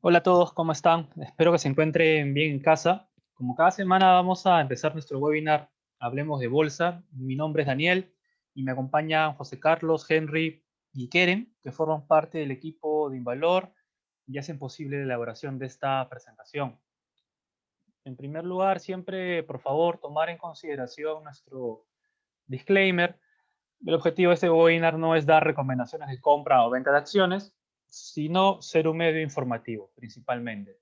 Hola a todos, ¿cómo están? Espero que se encuentren bien en casa. Como cada semana vamos a empezar nuestro webinar Hablemos de Bolsa. Mi nombre es Daniel y me acompañan José Carlos, Henry y Keren, que forman parte del equipo de Invalor y hacen posible la elaboración de esta presentación. En primer lugar, siempre, por favor, tomar en consideración nuestro disclaimer. El objetivo de este webinar no es dar recomendaciones de compra o venta de acciones, sino ser un medio informativo, principalmente.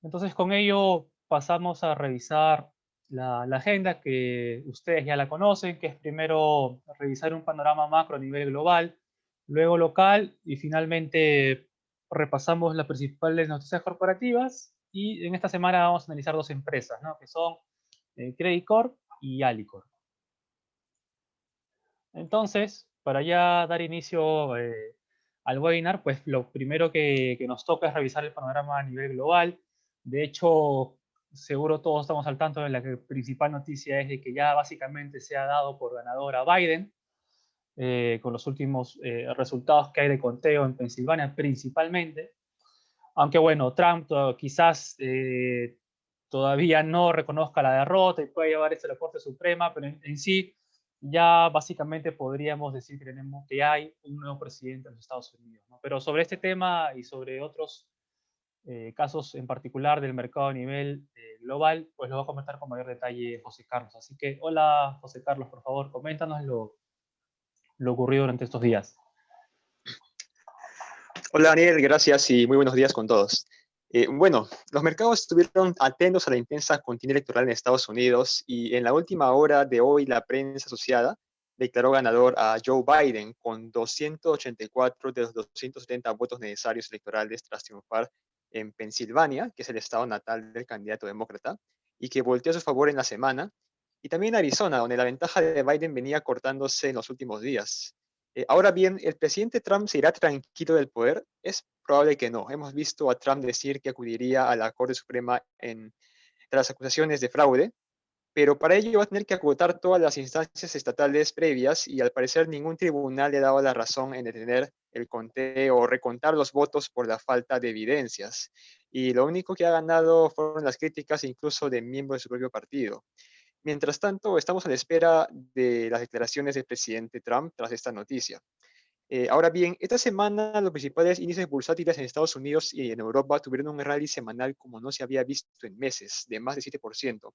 Entonces, con ello pasamos a revisar la agenda que ustedes ya la conocen, que es primero revisar un panorama macro a nivel global, luego local y finalmente repasamos las principales noticias corporativas y en esta semana vamos a analizar dos empresas, ¿no? Que son Credit Corp y Alicor. Entonces, para ya dar inicio al webinar, pues lo primero que nos toca es revisar el panorama a nivel global. De hecho, seguro todos estamos al tanto de la principal noticia es de que ya básicamente se ha dado por ganador a Biden, con los últimos resultados que hay de conteo en Pensilvania principalmente. Aunque bueno, Trump quizás todavía no reconozca la derrota y puede llevar esto a la Corte Suprema, pero en sí ya básicamente podríamos decir que tenemos que hay un nuevo presidente en los Estados Unidos, ¿no? Pero sobre este tema y sobre otros casos en particular del mercado a nivel global, pues lo va a comentar con mayor detalle José Carlos. Así que, hola José Carlos, por favor, coméntanos lo ocurrido durante estos días. Hola Daniel, gracias y muy buenos días con todos. Bueno, los mercados estuvieron atentos a la intensa contienda electoral en Estados Unidos y en la última hora de hoy la prensa asociada declaró ganador a Joe Biden con 284 de los 270 votos necesarios electorales tras triunfar en Pensilvania, que es el estado natal del candidato demócrata, y que volteó a su favor en la semana, y también en Arizona, donde la ventaja de Biden venía cortándose en los últimos días. Ahora bien, ¿el presidente Trump se irá tranquilo del poder? Es probable que no. Hemos visto a Trump decir que acudiría a la Corte Suprema tras las acusaciones de fraude, pero para ello va a tener que agotar todas las instancias estatales previas y al parecer ningún tribunal le ha dado la razón en detener el conteo o recontar los votos por la falta de evidencias. Y lo único que ha ganado fueron las críticas incluso de miembros de su propio partido. Mientras tanto, estamos a la espera de las declaraciones del presidente Trump tras esta noticia. Ahora bien, esta semana los principales índices bursátiles en Estados Unidos y en Europa tuvieron un rally semanal como no se había visto en meses, de más de 7%,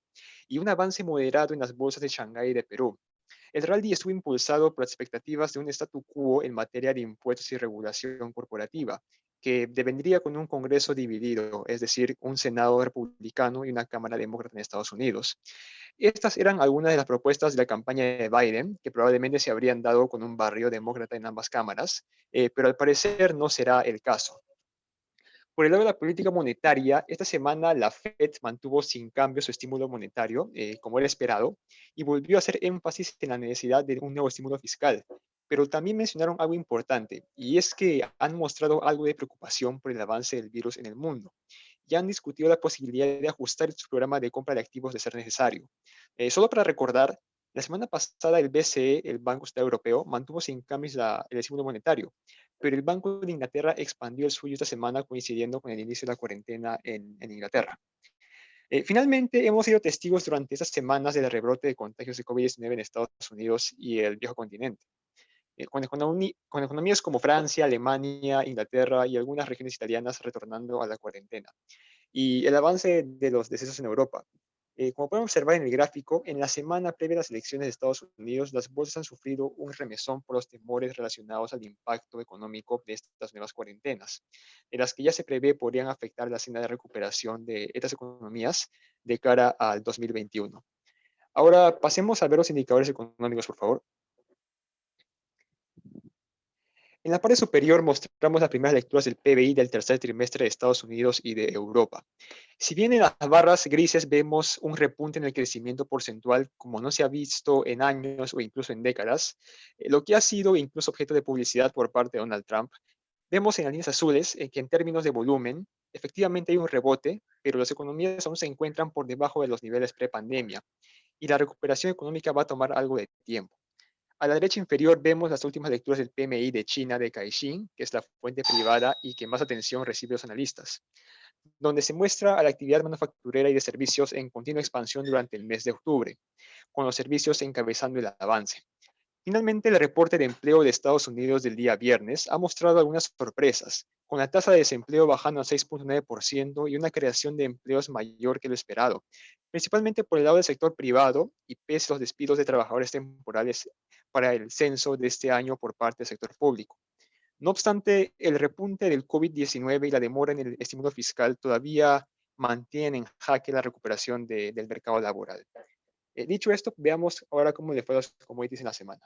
y un avance moderado en las bolsas de Shanghái y de Perú. El rally estuvo impulsado por las expectativas de un statu quo en materia de impuestos y regulación corporativa, que devendría con un Congreso dividido, es decir, un Senado republicano y una Cámara demócrata en Estados Unidos. Estas eran algunas de las propuestas de la campaña de Biden, que probablemente se habrían dado con un barrio demócrata en ambas cámaras, pero al parecer no será el caso. Por el lado de la política monetaria, esta semana la Fed mantuvo sin cambio su estímulo monetario, como era esperado, y volvió a hacer énfasis en la necesidad de un nuevo estímulo fiscal. Pero también mencionaron algo importante, y es que han mostrado algo de preocupación por el avance del virus en el mundo. Ya han discutido la posibilidad de ajustar su programa de compra de activos de ser necesario. Solo para recordar, la semana pasada el BCE, el Banco Central Europeo, mantuvo sin cambios el estímulo monetario, pero el Banco de Inglaterra expandió el suyo esta semana coincidiendo con el inicio de la cuarentena en Inglaterra. Finalmente, hemos sido testigos durante estas semanas del rebrote de contagios de COVID-19 en Estados Unidos y el viejo continente. Con economías como Francia, Alemania, Inglaterra y algunas regiones italianas retornando a la cuarentena. Y el avance de los decesos en Europa. Como pueden observar en el gráfico, en la semana previa a las elecciones de Estados Unidos, las bolsas han sufrido un remesón por los temores relacionados al impacto económico de estas nuevas cuarentenas, de las que ya se prevé podrían afectar la senda de recuperación de estas economías de cara al 2021. Ahora pasemos a ver los indicadores económicos, por favor. En la parte superior mostramos las primeras lecturas del PBI del tercer trimestre de Estados Unidos y de Europa. Si bien en las barras grises vemos un repunte en el crecimiento porcentual como no se ha visto en años o incluso en décadas, lo que ha sido incluso objeto de publicidad por parte de Donald Trump, vemos en las líneas azules que en términos de volumen, efectivamente hay un rebote, pero las economías aún se encuentran por debajo de los niveles prepandemia y la recuperación económica va a tomar algo de tiempo. A la derecha inferior vemos las últimas lecturas del PMI de China de Caixin, que es la fuente privada y que más atención recibe los analistas, donde se muestra a la actividad manufacturera y de servicios en continua expansión durante el mes de octubre, con los servicios encabezando el avance. Finalmente, el reporte de empleo de Estados Unidos del día viernes ha mostrado algunas sorpresas, con la tasa de desempleo bajando a 6.9% y una creación de empleos mayor que lo esperado, principalmente por el lado del sector privado y pese a los despidos de trabajadores temporales para el censo de este año por parte del sector público. No obstante, el repunte del COVID-19 y la demora en el estímulo fiscal todavía mantienen en jaque la recuperación del mercado laboral. Dicho esto, veamos ahora cómo le fue a los commodities en la semana.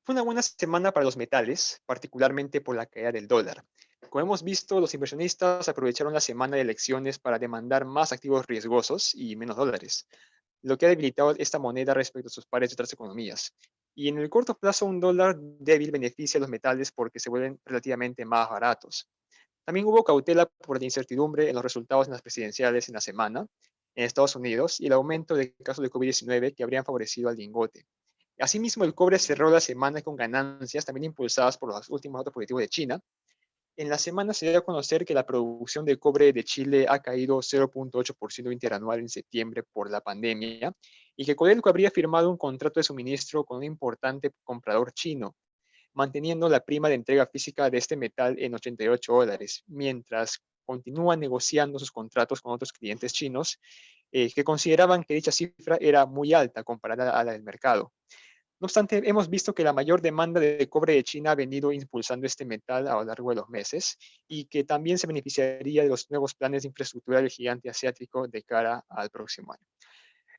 Fue una buena semana para los metales, particularmente por la caída del dólar. Como hemos visto, los inversionistas aprovecharon la semana de elecciones para demandar más activos riesgosos y menos dólares, lo que ha debilitado esta moneda respecto a sus pares de otras economías. Y en el corto plazo, un dólar débil beneficia a los metales porque se vuelven relativamente más baratos. También hubo cautela por la incertidumbre en los resultados en las presidenciales en la semana en Estados Unidos y el aumento de casos de COVID-19 que habrían favorecido al lingote. Asimismo, el cobre cerró la semana con ganancias también impulsadas por los últimos datos positivos de China. En la semana se dio a conocer que la producción de cobre de Chile ha caído 0.8% interanual en septiembre por la pandemia y que Codelco habría firmado un contrato de suministro con un importante comprador chino, manteniendo la prima de entrega física de este metal en $88, mientras continúa negociando sus contratos con otros clientes chinos que consideraban que dicha cifra era muy alta comparada a la del mercado. No obstante, hemos visto que la mayor demanda de cobre de China ha venido impulsando este metal a lo largo de los meses y que también se beneficiaría de los nuevos planes de infraestructura del gigante asiático de cara al próximo año.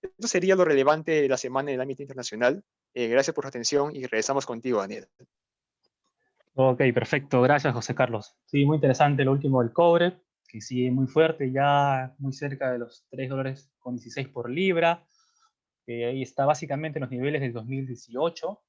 Esto sería lo relevante de la semana en el ámbito internacional. Gracias por su atención y regresamos contigo, Daniel. Ok, perfecto. Gracias, José Carlos. Sí, muy interesante lo último del cobre, que sigue muy fuerte, ya muy cerca de los $3.16 por libra. Ahí está básicamente en los niveles del 2018.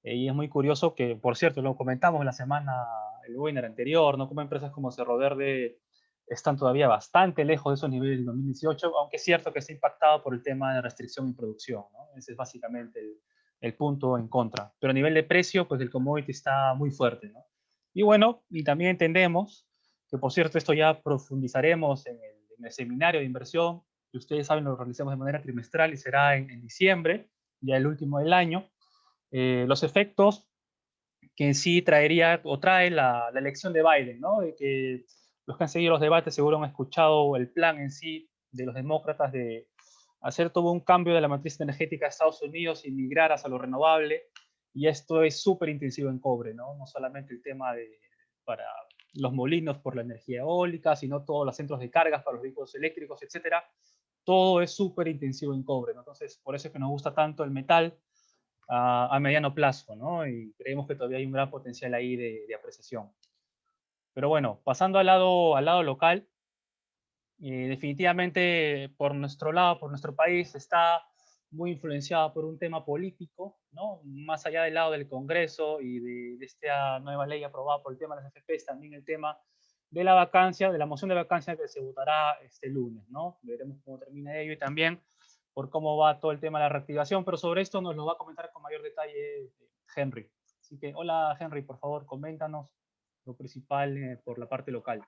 Y es muy curioso que, por cierto, lo comentamos en la semana, el webinar anterior, ¿no? Como empresas como Cerro Verde están todavía bastante lejos de esos niveles del 2018, aunque es cierto que está impactado por el tema de restricción en producción, ¿no? Ese es básicamente el punto en contra. Pero a nivel de precio, pues el commodity está muy fuerte, ¿no? Y bueno, y también entendemos que, por cierto, esto ya profundizaremos en el seminario de inversión, que ustedes saben lo realizamos de manera trimestral y será en diciembre, ya el último del año. Los efectos que en sí traería o trae la elección de Biden, ¿no? De que los que han seguido los debates seguro han escuchado el plan en sí de los demócratas de hacer todo un cambio de la matriz energética de Estados Unidos y migrar hacia lo renovable. Y esto es súper intensivo en cobre, ¿no? No solamente el tema de para los molinos por la energía eólica, sino todos los centros de cargas para los vehículos eléctricos, etcétera. Todo es súper intensivo en cobre, ¿no? Entonces, por eso es que nos gusta tanto el metal a mediano plazo, ¿no? Y creemos que todavía hay un gran potencial ahí de apreciación. Pero bueno, pasando al lado local, definitivamente por nuestro lado, por nuestro país, está muy influenciado por un tema político, ¿no? Más allá del lado del Congreso y de esta nueva ley aprobada por el tema de las FPs, también el tema de la vacancia, de la moción de vacancia que se votará este lunes, ¿no? Veremos cómo termina ello y también por cómo va todo el tema de la reactivación, pero sobre esto nos lo va a comentar con mayor detalle Henry. Así que, hola Henry, por favor, coméntanos lo principal por la parte local.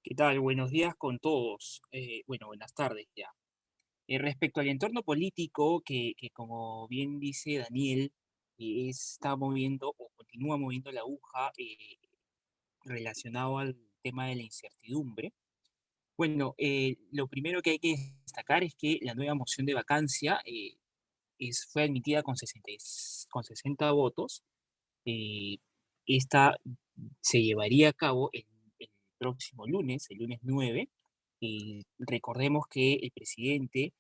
¿Qué tal? Buenos días con todos. Bueno, buenas tardes ya. Respecto al entorno político, que como bien dice Daniel, está moviendo o continúa moviendo la aguja relacionado al tema de la incertidumbre. Bueno, lo primero que hay que destacar es que la nueva moción de vacancia fue admitida con 60 votos. Esta se llevaría a cabo el próximo lunes, el lunes 9. Recordemos que el presidente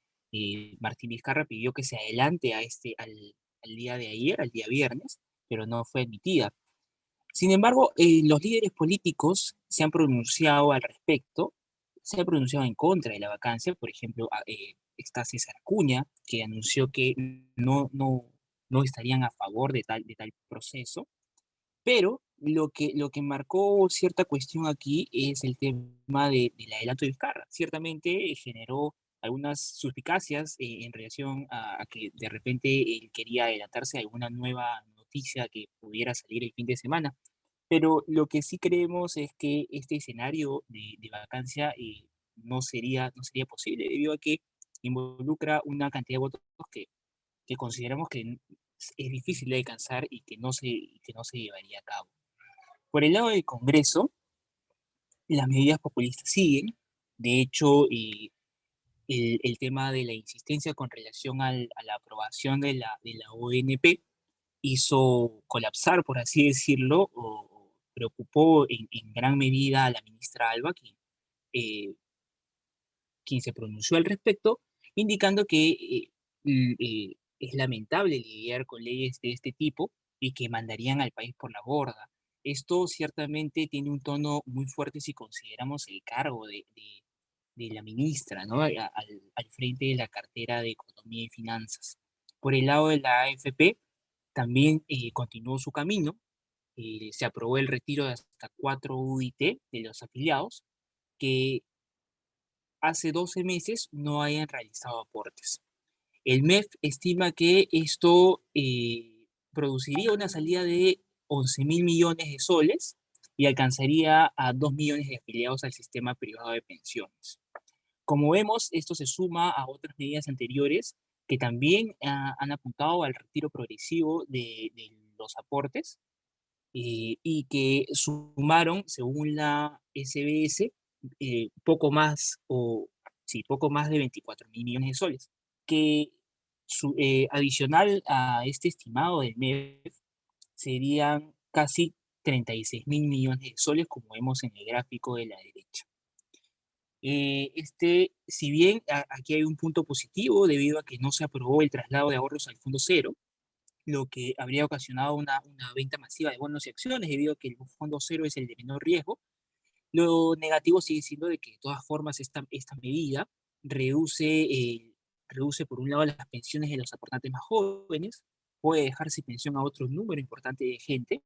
Martín Vizcarra pidió que se adelante al día de ayer, al día viernes, pero no fue admitida. Sin embargo, los líderes políticos se han pronunciado al respecto, se han pronunciado en contra de la vacancia. Por ejemplo, está César Acuña, que anunció que no estarían a favor de tal proceso. Pero lo que marcó cierta cuestión aquí es el tema del adelanto de Vizcarra. Ciertamente generó algunas suspicacias en relación a que de repente él quería adelantarse a alguna nueva noticia que pudiera salir el fin de semana. Pero lo que sí creemos es que este escenario de vacancia no sería posible debido a que involucra una cantidad de votos que consideramos que es difícil de alcanzar y que no se llevaría a cabo. Por el lado del Congreso, las medidas populistas siguen. De hecho, el tema de la insistencia con relación a la aprobación de la ONP hizo colapsar, por así decirlo, o preocupó en gran medida a la ministra Alba, eh, quien se pronunció al respecto, indicando que es lamentable lidiar con leyes de este tipo y que mandarían al país por la borda. Esto ciertamente tiene un tono muy fuerte si consideramos el cargo de la ministra, ¿no? Al frente de la cartera de Economía y Finanzas. Por el lado de la AFP, también continuó su camino. Se aprobó el retiro de hasta 4 UIT de los afiliados que hace 12 meses no hayan realizado aportes. El MEF estima que esto produciría una salida de 11.000 millones de soles y alcanzaría a 2 millones de afiliados al sistema privado de pensiones. Como vemos, esto se suma a otras medidas anteriores que también han apuntado al retiro progresivo de los aportes y que sumaron, según la SBS, poco más, poco más de 24.000 millones de soles, que adicional a este estimado del MEF serían casi 36.000 millones de soles, como vemos en el gráfico de la derecha. Si bien aquí hay un punto positivo debido a que no se aprobó el traslado de ahorros al Fondo Cero, lo que habría ocasionado una venta masiva de bonos y acciones debido a que el Fondo Cero es el de menor riesgo. Lo negativo sigue siendo de que de todas formas esta medida reduce por un lado las pensiones de los aportantes más jóvenes, puede dejar sin pensión a otro número importante de gente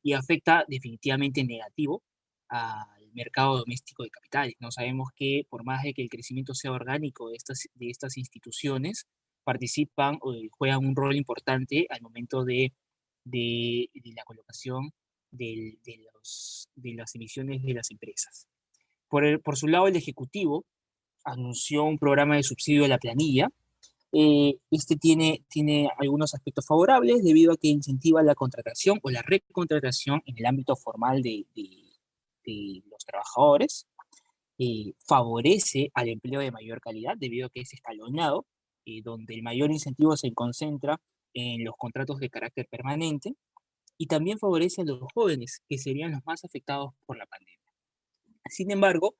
y afecta definitivamente en negativo al mercado doméstico de capitales. No sabemos que por más de que el crecimiento sea orgánico de estas instituciones, participan o juegan un rol importante al momento de la colocación de las emisiones de las empresas. Por su lado, el Ejecutivo anunció un programa de subsidio a la planilla. Este tiene algunos aspectos favorables debido a que incentiva la contratación o la recontratación en el ámbito formal de los trabajadores, favorece al empleo de mayor calidad debido a que es escalonado, donde el mayor incentivo se concentra en los contratos de carácter permanente, y también favorece a los jóvenes, que serían los más afectados por la pandemia. Sin embargo,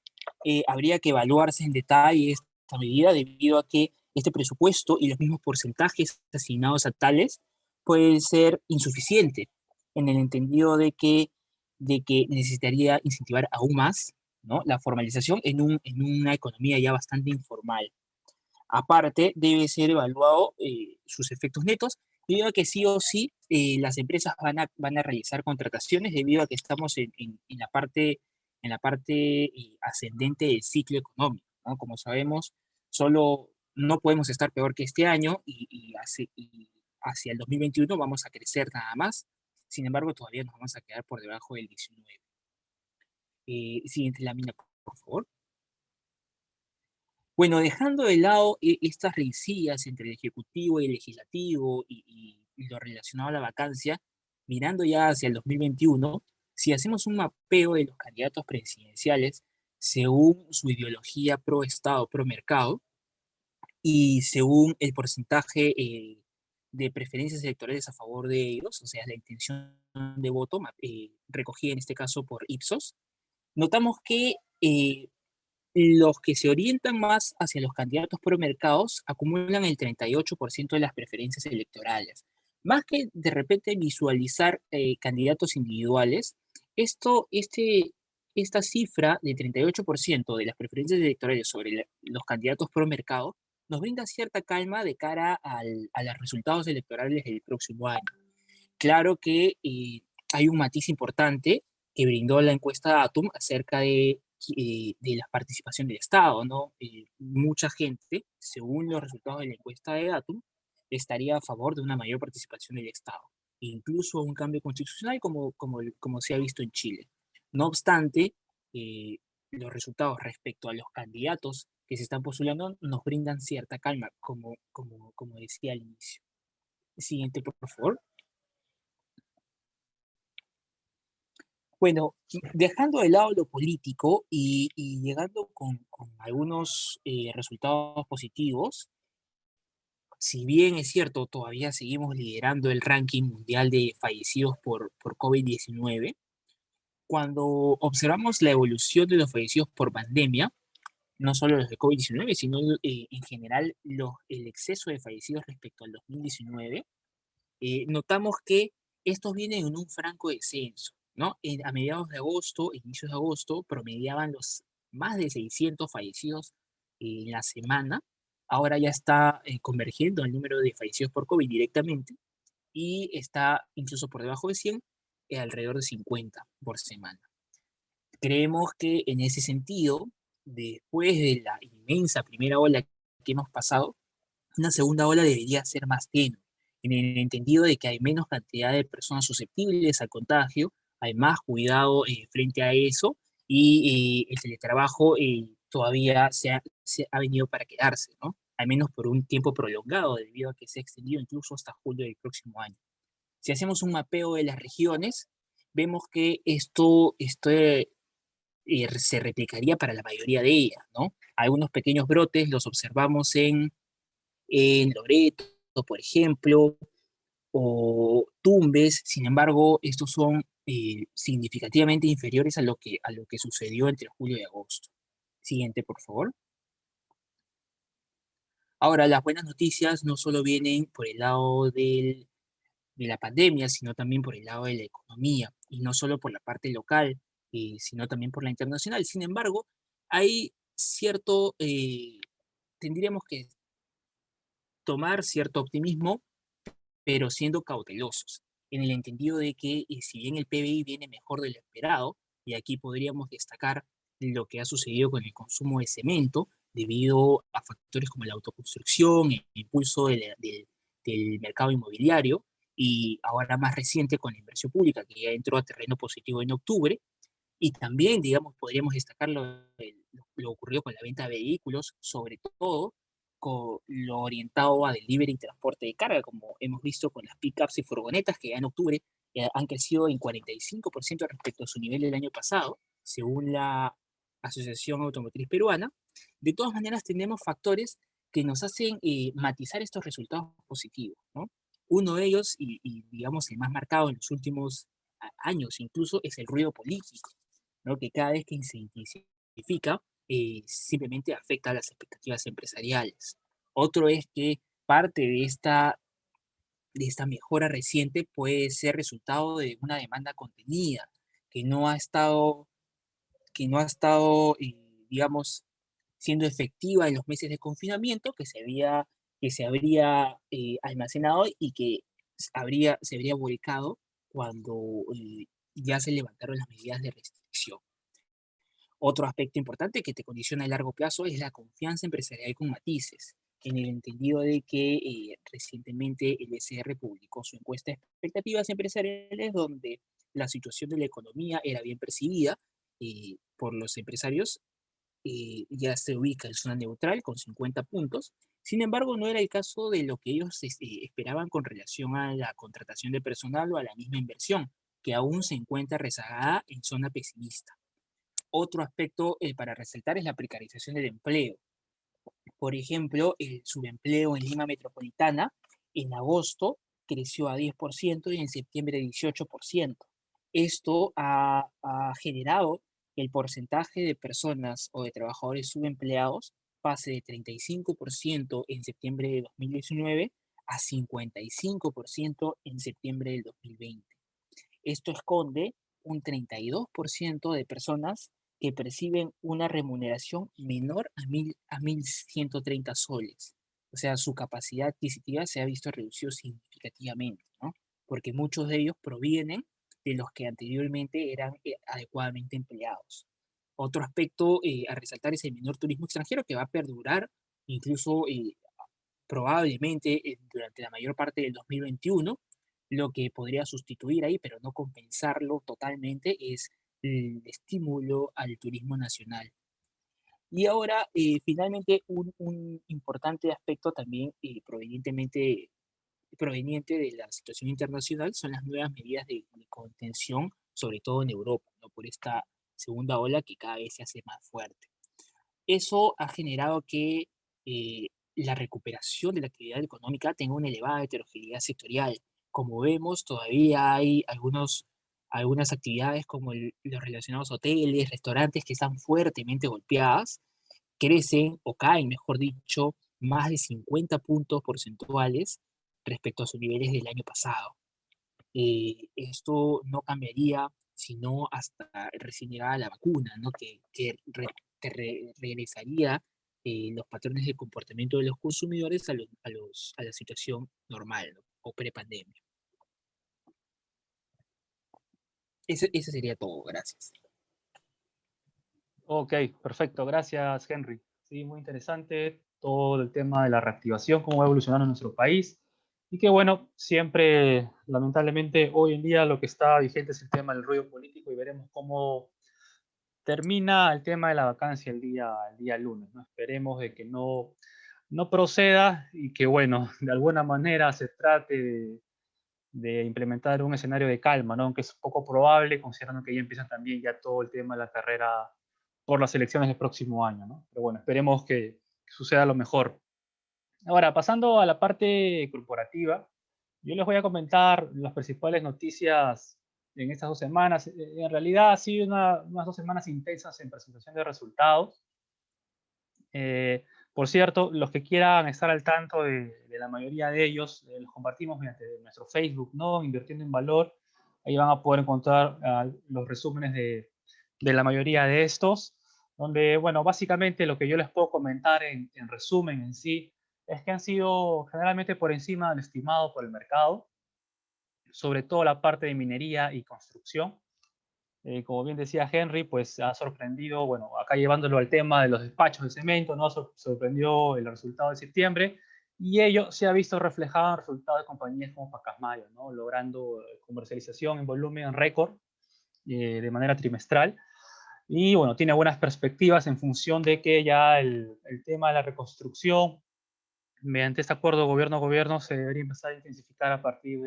habría que evaluarse en detalle esta medida debido a que este presupuesto y los mismos porcentajes asignados a tales puede ser insuficiente en el entendido de que necesitaría incentivar aún más, ¿no?, la formalización en una economía ya bastante informal. Aparte, debe ser evaluado sus efectos netos, debido a que sí o sí las empresas van a realizar contrataciones debido a que estamos en la parte ascendente del ciclo económico, ¿no? Como sabemos, solo no podemos estar peor que este año y hacia el 2021 vamos a crecer nada más. Sin embargo, todavía nos vamos a quedar por debajo del 19. Siguiente lámina, por favor. Bueno, dejando de lado estas rencillas entre el Ejecutivo y el Legislativo y lo relacionado a la vacancia, mirando ya hacia el 2021, si hacemos un mapeo de los candidatos presidenciales según su ideología pro Estado, pro mercado, y según el porcentaje de preferencias electorales a favor de ellos, o sea, la intención de voto recogida en este caso por Ipsos, notamos que los que se orientan más hacia los candidatos pro mercados acumulan el 38% de las preferencias electorales. Más que de repente visualizar candidatos individuales, esta cifra de 38% de las preferencias electorales sobre los candidatos pro mercado nos brinda cierta calma de cara a los resultados electorales del próximo año. Claro que hay un matiz importante que brindó la encuesta Atom acerca de de la participación del Estado, ¿no? Mucha gente, según los resultados de la encuesta de Datum, estaría a favor de una mayor participación del Estado, incluso un cambio constitucional como se ha visto en Chile. No obstante, los resultados respecto a los candidatos que se están postulando nos brindan cierta calma, como decía al inicio. Siguiente, por favor. Bueno, dejando de lado lo político y llegando con algunos resultados positivos, si bien es cierto, todavía seguimos liderando el ranking mundial de fallecidos por COVID-19, cuando observamos la evolución de los fallecidos por pandemia, no solo los de COVID-19, sino en general el exceso de fallecidos respecto al 2019, notamos que estos vienen en un franco descenso, ¿no? A mediados de agosto, inicios de agosto, promediaban los más de 600 fallecidos en la semana. Ahora ya está convergiendo el número de fallecidos por COVID directamente y está incluso por debajo de 100, alrededor de 50 por semana. Creemos que en ese sentido, después de la inmensa primera ola que hemos pasado, una segunda ola debería ser más tenue, en el entendido de que hay menos cantidad de personas susceptibles al contagio, hay más cuidado frente a eso y el teletrabajo todavía se ha venido para quedarse, ¿no? Al menos por un tiempo prolongado, debido a que se ha extendido incluso hasta julio del próximo año. Si hacemos un mapeo de las regiones, vemos que esto se replicaría para la mayoría de ellas, ¿no? Algunos pequeños brotes los observamos en Loreto, por ejemplo, o Tumbes. Sin embargo, estos son significativamente inferiores a lo que sucedió entre julio y agosto. Siguiente, por favor. Ahora, las buenas noticias no solo vienen por el lado de la pandemia, sino también por el lado de la economía, y no solo por la parte local, sino también por la internacional. Sin embargo, hay cierto, tendríamos que tomar cierto optimismo, pero siendo cautelosos, en el entendido de que si bien el PBI viene mejor de lo esperado, y aquí podríamos destacar lo que ha sucedido con el consumo de cemento, debido a factores como la autoconstrucción, el impulso del mercado inmobiliario, y ahora más reciente con la inversión pública, que ya entró a terreno positivo en octubre, y también, digamos, podríamos destacar lo ocurrido con la venta de vehículos, sobre todo con lo orientado a delivery y transporte de carga, como hemos visto con las pickups y furgonetas, que ya en octubre han crecido en 45% respecto a su nivel del año pasado, según la Asociación Automotriz Peruana. De todas maneras, tenemos factores que nos hacen matizar estos resultados positivos, ¿no? Uno de ellos, digamos el más marcado en los últimos años incluso, es el ruido político, ¿no? Que cada vez que se intensifica, simplemente afecta a las expectativas empresariales. Otro es que parte de esta mejora reciente puede ser resultado de una demanda contenida, que no ha estado, digamos, siendo efectiva en los meses de confinamiento que se habría almacenado y que se habría volcado cuando ya se levantaron las medidas de restricción. Otro aspecto importante que te condiciona a largo plazo es la confianza empresarial con matices, en el entendido de que recientemente el SR publicó su encuesta de expectativas empresariales donde la situación de la economía era bien percibida por los empresarios, ya se ubica en zona neutral con 50 puntos. Sin embargo, no era el caso de lo que ellos esperaban con relación a la contratación de personal o a la misma inversión, que aún se encuentra rezagada en zona pesimista. Otro aspecto para resaltar es la precarización del empleo. Por ejemplo, el subempleo en Lima Metropolitana en agosto creció a 10% y en septiembre 18%. Esto ha generado que el porcentaje de personas o de trabajadores subempleados pase de 35% en septiembre de 2019 a 55% en septiembre del 2020. Esto esconde un 32% de personas que perciben una remuneración menor a 1.130 soles. O sea, su capacidad adquisitiva se ha visto reducido significativamente, ¿no? Porque muchos de ellos provienen de los que anteriormente eran adecuadamente empleados. Otro aspecto a resaltar es el menor turismo extranjero, que va a perdurar incluso probablemente durante la mayor parte del 2021. Lo que podría sustituir ahí, pero no compensarlo totalmente, es el estímulo al turismo nacional. Y ahora, finalmente, un importante aspecto también proveniente de la situación internacional son las nuevas medidas de contención, sobre todo en Europa, ¿no? Por esta segunda ola que cada vez se hace más fuerte. Eso ha generado que la recuperación de la actividad económica tenga una elevada heterogeneidad sectorial. Como vemos, todavía hay algunas actividades como los relacionados a hoteles, restaurantes que están fuertemente golpeadas, crecen o caen, mejor dicho, más de 50 puntos porcentuales respecto a sus niveles del año pasado. Esto no cambiaría sino hasta recién llegada la vacuna, ¿no? Que regresaría los patrones de comportamiento de los consumidores a la situación normal, ¿no? O prepandemia. Ese sería todo, gracias. Ok, perfecto. Gracias, Henry. Sí, muy interesante todo el tema de la reactivación, cómo va evolucionando en nuestro país. Y que bueno, siempre, lamentablemente, hoy en día lo que está vigente es el tema del ruido político y veremos cómo termina el tema de la vacancia el día lunes, ¿no? Esperemos de que no proceda y que, bueno, de alguna manera se trate de implementar un escenario de calma, ¿no? Aunque es poco probable, considerando que ya empiezan también ya todo el tema de la carrera por las elecciones del próximo año, ¿no? Pero bueno, esperemos que suceda lo mejor. Ahora, pasando a la parte corporativa, yo les voy a comentar las principales noticias en estas 2 semanas. En realidad ha sido unas 2 semanas intensas en presentación de resultados. Por cierto, los que quieran estar al tanto de la mayoría de ellos, los compartimos mediante nuestro Facebook, ¿no? Invirtiendo en Valor. Ahí van a poder encontrar los resúmenes de la mayoría de estos, donde, bueno, básicamente lo que yo les puedo comentar en resumen en sí, es que han sido generalmente por encima del estimado por el mercado, sobre todo la parte de minería y construcción. Como bien decía Henry, pues ha sorprendido, bueno, acá llevándolo al tema de los despachos de cemento, ¿no? Sorprendió el resultado de septiembre y ello se ha visto reflejado en resultados de compañías como Pacasmayo, ¿no? Logrando comercialización en volumen récord de manera trimestral. Y bueno, tiene buenas perspectivas en función de que ya el tema de la reconstrucción, mediante este acuerdo gobierno-gobierno, se debería empezar a intensificar a partir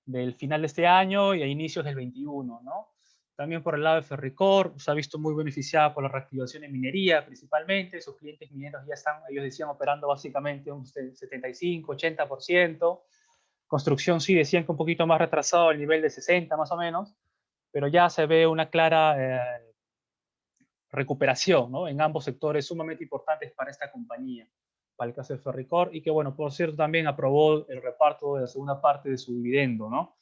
del final de este año y a inicios del 21, ¿no? También por el lado de Ferricor, se ha visto muy beneficiada por la reactivación en minería principalmente, sus clientes mineros ya están, ellos decían, operando básicamente un 75, 80%, construcción sí decían que un poquito más retrasado al nivel de 60 más o menos, pero ya se ve una clara recuperación, ¿no? En ambos sectores sumamente importantes para esta compañía, para el caso de Ferricor, y que, bueno, por cierto, también aprobó el reparto de la segunda parte de su dividendo, ¿no?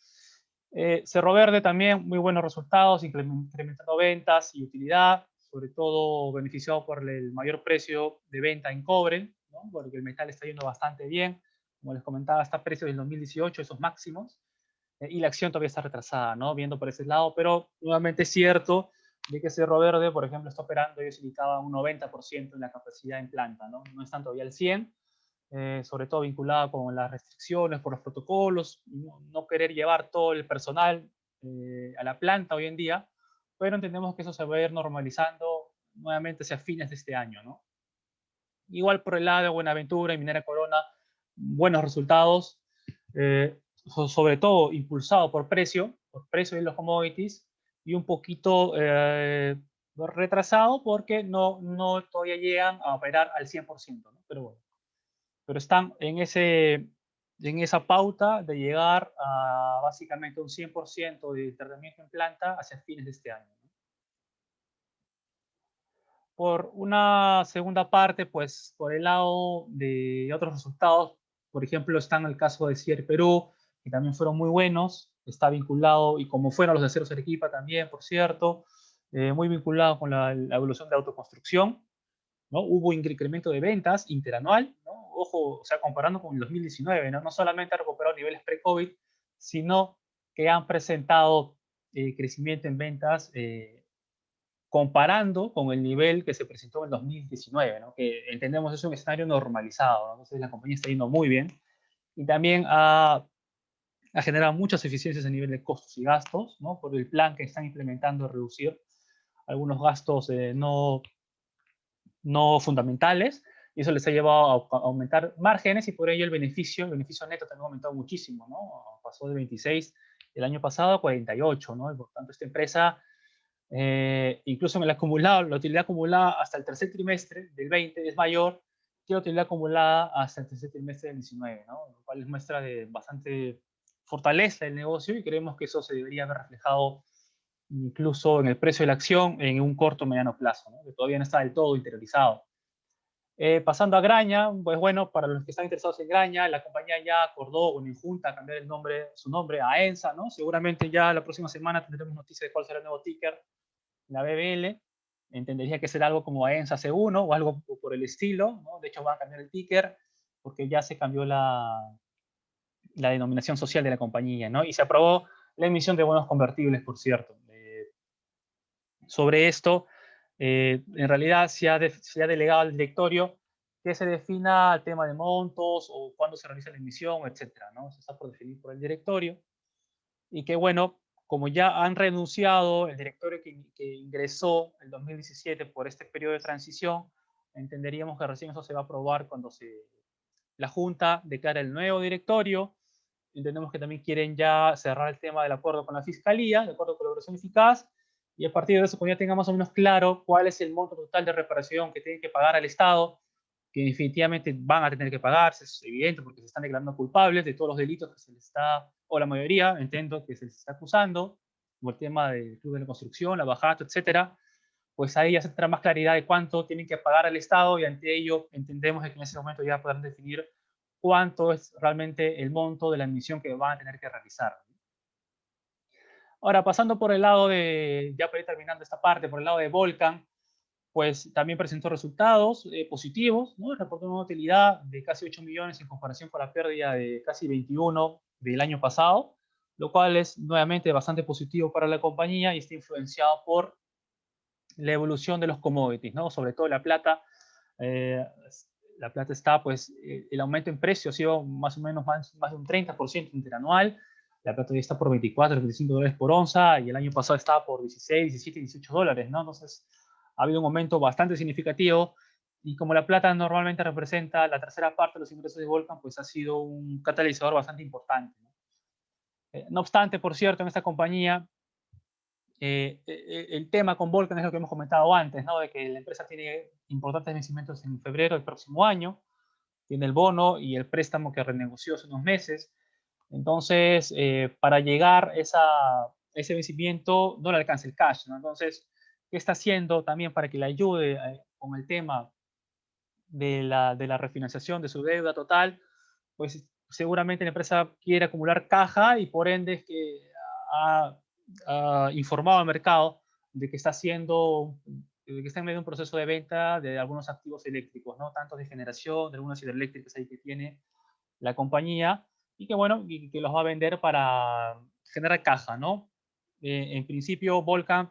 Cerro Verde también muy buenos resultados, incrementando ventas y utilidad, sobre todo beneficiado por el mayor precio de venta en cobre, ¿no? Porque el metal está yendo bastante bien, como les comentaba, está a precios del 2018, esos máximos, y la acción todavía está retrasada, ¿no? Viendo por ese lado, pero nuevamente es cierto de que Cerro Verde, por ejemplo, está operando, ellos indicaban un 90% en la capacidad en planta, ¿no? No están todavía al 100%, sobre todo vinculada con las restricciones por los protocolos, no querer llevar todo el personal a la planta hoy en día, pero entendemos que eso se va a ir normalizando nuevamente hacia fines de este año, ¿no? Igual por el lado de Buenaventura y Minera Corona, buenos resultados, sobre todo impulsado por precio de los commodities, y un poquito retrasado porque no todavía llegan a operar al 100%, ¿no? Pero bueno, pero están en esa pauta de llegar a básicamente un 100% de tratamiento en planta hacia fines de este año, ¿no? Por una segunda parte, pues por el lado de otros resultados, por ejemplo, están el caso de CIER Perú, que también fueron muy buenos, está vinculado, y como fueron los de Aceros Arequipa también, por cierto, muy vinculado con la evolución de autoconstrucción, ¿no? Hubo incremento de ventas interanual, ¿no? Ojo, o sea, comparando con el 2019, ¿no? No solamente ha recuperado niveles pre-COVID, sino que han presentado crecimiento en ventas comparando con el nivel que se presentó en el 2019, ¿no? Que entendemos es un escenario normalizado, ¿no? Entonces la compañía está yendo muy bien y también ha generado muchas eficiencias a nivel de costos y gastos, ¿no? Por el plan que están implementando de reducir algunos gastos no fundamentales, y eso les ha llevado a aumentar márgenes y por ello el beneficio neto también ha aumentado muchísimo, ¿no? Pasó de 26 el año pasado a 48, ¿no? Y por tanto esta empresa, incluso en el acumulado, la utilidad acumulada hasta el tercer trimestre del 20 es mayor que la utilidad acumulada hasta el tercer trimestre del 19, ¿no? Lo cual es muestra de bastante fortaleza del negocio y creemos que eso se debería haber reflejado incluso en el precio de la acción en un corto o mediano plazo, ¿no? Que todavía no está del todo interiorizado. Pasando a Graña, pues bueno, para los que están interesados en Graña, la compañía ya acordó con Injunta cambiar su nombre a ENSA, ¿no? Seguramente ya la próxima semana tendremos noticias de cuál será el nuevo ticker, la BBL. Entendería que será algo como ENSA C1 o algo por el estilo, ¿no? De hecho, van a cambiar el ticker porque ya se cambió la denominación social de la compañía, ¿no? Y se aprobó la emisión de bonos convertibles, por cierto. Sobre esto, en realidad se ha delegado al directorio que se defina el tema de montos o cuándo se realiza la emisión, etcétera, ¿no? Eso está por definir por el directorio. Y que, bueno, como ya han renunciado el directorio que ingresó en 2017 por este periodo de transición, entenderíamos que recién eso se va a aprobar cuando la Junta declara el nuevo directorio. Entendemos que también quieren ya cerrar el tema del acuerdo con la Fiscalía, el acuerdo de colaboración eficaz, y a partir de eso, cuando ya tenga más o menos claro cuál es el monto total de reparación que tienen que pagar al Estado, que definitivamente van a tener que pagarse, es evidente porque se están declarando culpables de todos los delitos que se les está, o la mayoría, entiendo, que se les está acusando, como el tema del Club de la Construcción, la Bajato, etcétera, pues ahí ya se tendrá más claridad de cuánto tienen que pagar al Estado y ante ello entendemos que en ese momento ya podrán definir cuánto es realmente el monto de la emisión que van a tener que realizar. Ahora, pasando por el lado ya para ir terminando esta parte, por el lado de Volcan, pues también presentó resultados positivos, ¿no? Reportó una utilidad de casi 8 millones en comparación con la pérdida de casi 21 del año pasado, lo cual es nuevamente bastante positivo para la compañía y está influenciado por la evolución de los commodities, ¿no? Sobre todo la plata. Eh, la plata está, pues, el aumento en precio ha sido más o menos más de un 30% interanual. La plata ya está por 24, 25 dólares por onza y el año pasado estaba por 16, 17, 18 dólares, ¿no? Entonces, ha habido un aumento bastante significativo y como la plata normalmente representa la tercera parte de los ingresos de Volcan, pues ha sido un catalizador bastante importante, ¿no? No obstante, por cierto, en esta compañía el tema con Volcan es lo que hemos comentado antes, ¿no? De que la empresa tiene importantes vencimientos en febrero del próximo año, tiene el bono y el préstamo que renegoció hace unos meses. Entonces, para llegar a ese vencimiento no le alcanza el cash, ¿no? Entonces, ¿qué está haciendo también para que le ayude con el tema de la refinanciación de su deuda total? Pues seguramente la empresa quiere acumular caja y por ende es que ha, ha informado al mercado de que de que está en medio de un proceso de venta de algunos activos eléctricos, ¿no? Tanto de generación, de algunas hidroeléctricas ahí que tiene la compañía y que, bueno, y que los va a vender para generar caja, ¿no? En principio, Volcan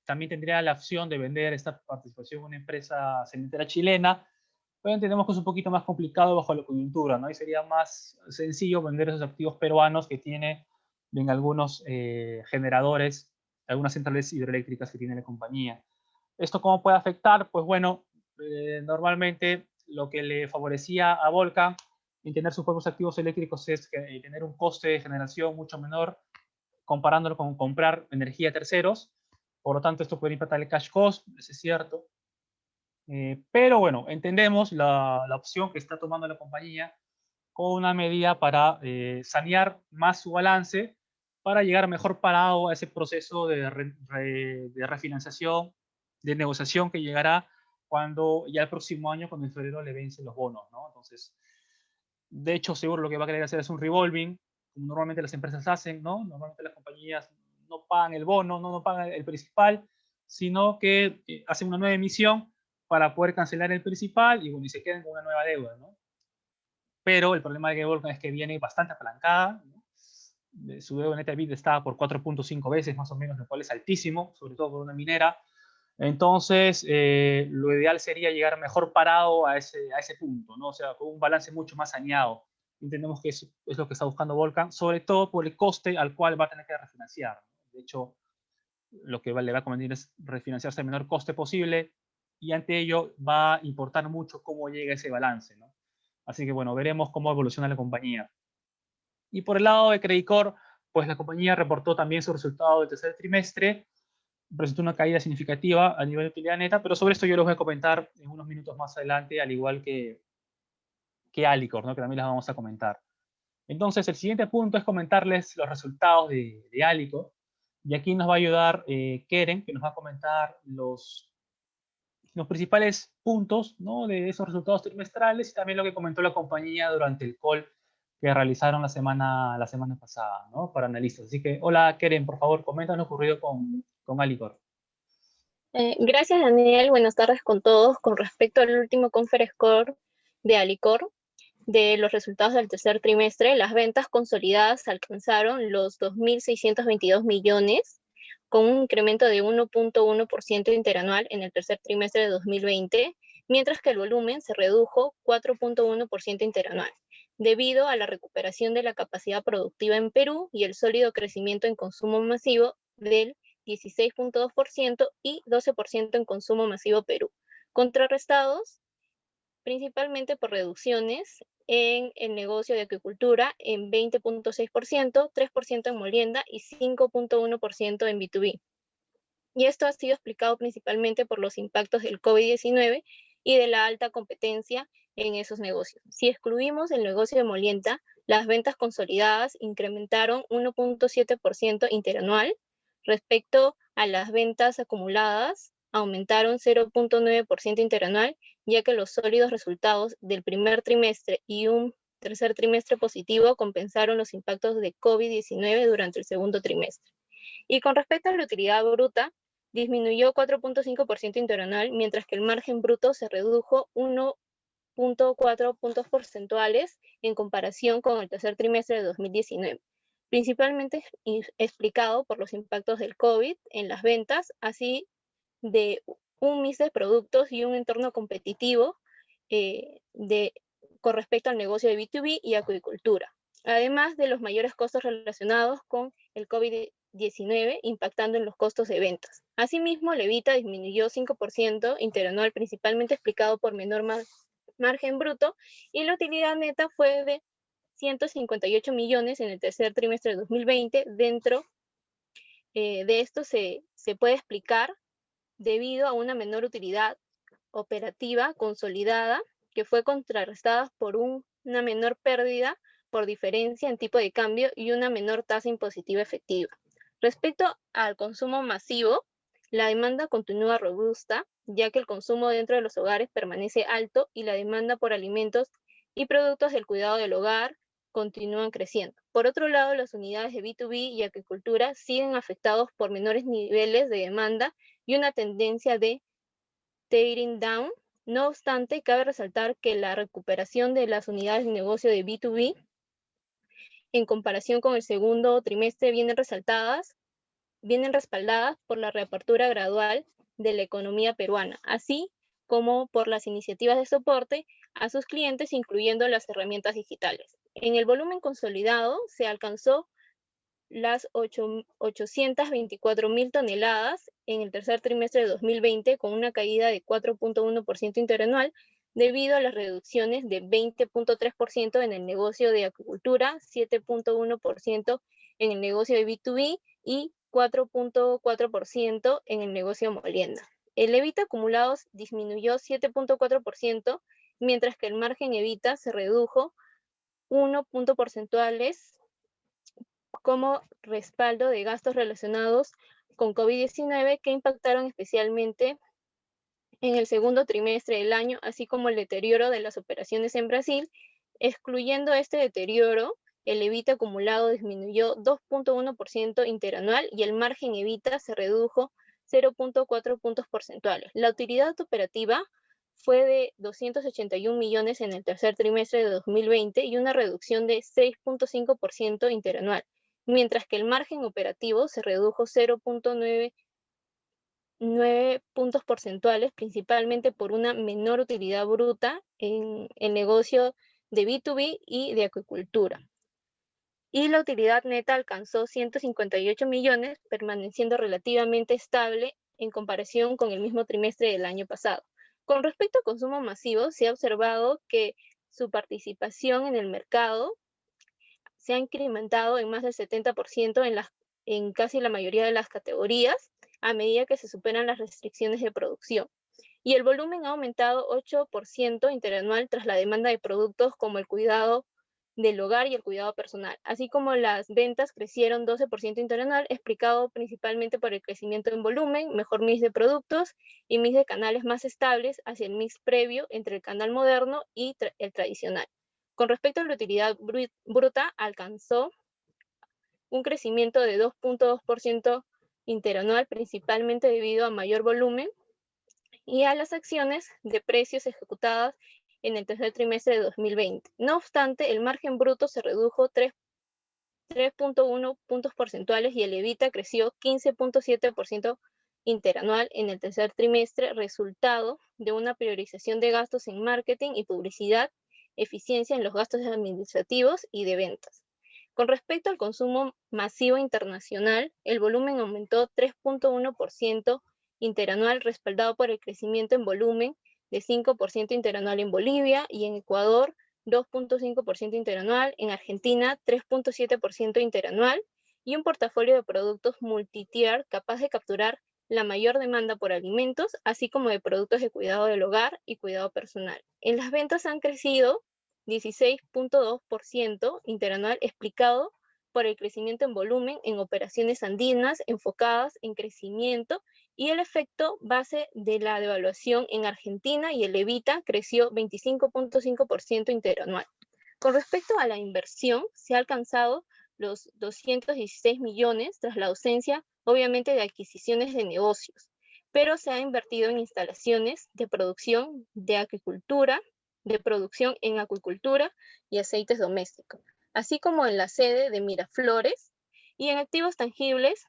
también tendría la opción de vender esta participación en una empresa cementera chilena, pero entendemos que es un poquito más complicado bajo la coyuntura, ¿no? Y sería más sencillo vender esos activos peruanos que tiene en algunos generadores, algunas centrales hidroeléctricas que tiene la compañía. ¿Esto cómo puede afectar? Pues bueno, normalmente lo que le favorecía a Volcan en tener sus propios activos eléctricos es tener un coste de generación mucho menor comparándolo con comprar energía a terceros. Por lo tanto, esto puede impactar el cash cost, eso es cierto. Pero bueno, entendemos la opción que está tomando la compañía con una medida para sanear más su balance para llegar mejor parado a ese proceso de refinanciación, de negociación que llegará cuando ya el próximo año, cuando en febrero le vencen los bonos, ¿no? Entonces, de hecho, seguro lo que va a querer hacer es un revolving, como normalmente las empresas hacen, ¿no? Normalmente las compañías no pagan el bono, no pagan el principal, sino que hacen una nueva emisión para poder cancelar el principal y, bueno, y se quedan con una nueva deuda, ¿no? Pero el problema de Volcan es que viene bastante apalancada, ¿no? su deuda neta EBITDA estaba por 4.5 veces más o menos, lo cual es altísimo, sobre todo por una minera. Entonces, lo ideal sería llegar mejor parado a ese punto, ¿no? O sea, con un balance mucho más saneado. Entendemos que eso es lo que está buscando Volcan, sobre todo por el coste al cual va a tener que refinanciar. De hecho, lo que le va a convenir es refinanciarse al menor coste posible, y ante ello va a importar mucho cómo llega ese balance, ¿no? Así que bueno, veremos cómo evoluciona la compañía. Y por el lado de Credit Corp, pues la compañía reportó también su resultado del tercer trimestre, presentó una caída significativa a nivel de utilidad neta, pero sobre esto yo les voy a comentar en unos minutos más adelante, al igual que Alicorp, ¿no? Que también las vamos a comentar. Entonces, el siguiente punto es comentarles los resultados de Alicorp, y aquí nos va a ayudar Keren, que nos va a comentar los principales puntos, ¿no? De esos resultados trimestrales, y también lo que comentó la compañía durante el call que realizaron la semana pasada, ¿no? Para analistas. Así que, hola Keren, por favor, comenta lo ocurrido con Alicorp. Gracias, Daniel. Buenas tardes con todos. Con respecto al último conference call de Alicorp, de los resultados del tercer trimestre, las ventas consolidadas alcanzaron los 2.622 millones, con un incremento de 1.1% interanual en el tercer trimestre de 2020, mientras que el volumen se redujo 4.1% interanual, debido a la recuperación de la capacidad productiva en Perú y el sólido crecimiento en consumo masivo del 16.2% y 12% en consumo masivo Perú, contrarrestados principalmente por reducciones en el negocio de acuicultura en 20.6%, 3% en molienda y 5.1% en B2B. Y esto ha sido explicado principalmente por los impactos del COVID-19 y de la alta competencia en esos negocios. Si excluimos el negocio de molienda, las ventas consolidadas incrementaron 1.7% interanual. Respecto a las ventas acumuladas, aumentaron 0.9% interanual, ya que los sólidos resultados del primer trimestre y un tercer trimestre positivo compensaron los impactos de COVID-19 durante el segundo trimestre. Y con respecto a la utilidad bruta, disminuyó 4.5% interanual, mientras que el margen bruto se redujo 1.4 puntos porcentuales en comparación con el tercer trimestre de 2019, principalmente explicado por los impactos del COVID en las ventas, así de un mix de productos y un entorno competitivo con respecto al negocio de B2B y acuicultura, además de los mayores costos relacionados con el COVID-19 impactando en los costos de ventas. Asimismo, la EBITDA disminuyó 5% interanual, principalmente explicado por menor margen bruto, y la utilidad neta fue de 158 millones en el tercer trimestre de 2020. Dentro de esto se puede explicar debido a una menor utilidad operativa consolidada, que fue contrarrestada por una menor pérdida por diferencia en tipo de cambio y una menor tasa impositiva efectiva. Respecto al consumo masivo, la demanda continúa robusta, ya que el consumo dentro de los hogares permanece alto y la demanda por alimentos y productos del cuidado del hogar continúan creciendo. Por otro lado, las unidades de B2B y agricultura siguen afectados por menores niveles de demanda y una tendencia de tearing down. No obstante, cabe resaltar que la recuperación de las unidades de negocio de B2B en comparación con el segundo trimestre vienen respaldadas por la reapertura gradual de la economía peruana, así como por las iniciativas de soporte a sus clientes, incluyendo las herramientas digitales. En el volumen consolidado se alcanzó las 824.000 toneladas en el tercer trimestre de 2020, con una caída de 4.1% interanual, debido a las reducciones de 20.3% en el negocio de acuicultura, 7.1% en el negocio de B2B y 4.4% en el negocio de molienda. El EBITDA acumulado disminuyó 7.4%, mientras que el margen EBITDA se redujo 1 punto porcentuales como respaldo de gastos relacionados con COVID-19 que impactaron especialmente en el segundo trimestre del año, así como el deterioro de las operaciones en Brasil. Excluyendo este deterioro, el EBITDA acumulado disminuyó 2.1% interanual y el margen EBITDA se redujo 0.4 puntos porcentuales. La utilidad operativa fue de 281 millones en el tercer trimestre de 2020 y una reducción de 6.5% interanual, mientras que el margen operativo se redujo 0.9 puntos porcentuales, principalmente por una menor utilidad bruta en el negocio de B2B y de acuicultura. Y la utilidad neta alcanzó 158 millones, permaneciendo relativamente estable en comparación con el mismo trimestre del año pasado. Con respecto a consumo masivo, se ha observado que su participación en el mercado se ha incrementado en más del 70% en casi la mayoría de las categorías a medida que se superan las restricciones de producción. Y el volumen ha aumentado 8% interanual tras la demanda de productos como el cuidado del hogar y el cuidado personal, así como las ventas crecieron 12% interanual, explicado principalmente por el crecimiento en volumen, mejor mix de productos y mix de canales más estables hacia el mix previo entre el canal moderno y el tradicional. Con respecto a la utilidad bruta, alcanzó un crecimiento de 2.2% interanual, principalmente debido a mayor volumen y a las acciones de precios ejecutadas en el tercer trimestre de 2020. No obstante, el margen bruto se redujo 3.1 puntos porcentuales y el EBITDA creció 15.7% interanual en el tercer trimestre, resultado de una priorización de gastos en marketing y publicidad, eficiencia en los gastos administrativos y de ventas. Con respecto al consumo masivo internacional, el volumen aumentó 3.1% interanual, respaldado por el crecimiento en volumen de 5% interanual en Bolivia y en Ecuador, 2.5% interanual, en Argentina 3.7% interanual y un portafolio de productos multitier capaz de capturar la mayor demanda por alimentos, así como de productos de cuidado del hogar y cuidado personal. En las ventas han crecido 16.2% interanual, explicado por el crecimiento en volumen en operaciones andinas enfocadas en crecimiento y el efecto base de la devaluación en Argentina, y el EBITDA creció 25.5% interanual. Con respecto a la inversión, se ha alcanzado los 216 millones tras la ausencia, obviamente, de adquisiciones de negocios, pero se ha invertido en instalaciones de producción de acuicultura, de producción en acuicultura y aceites domésticos, así como en la sede de Miraflores, y en activos tangibles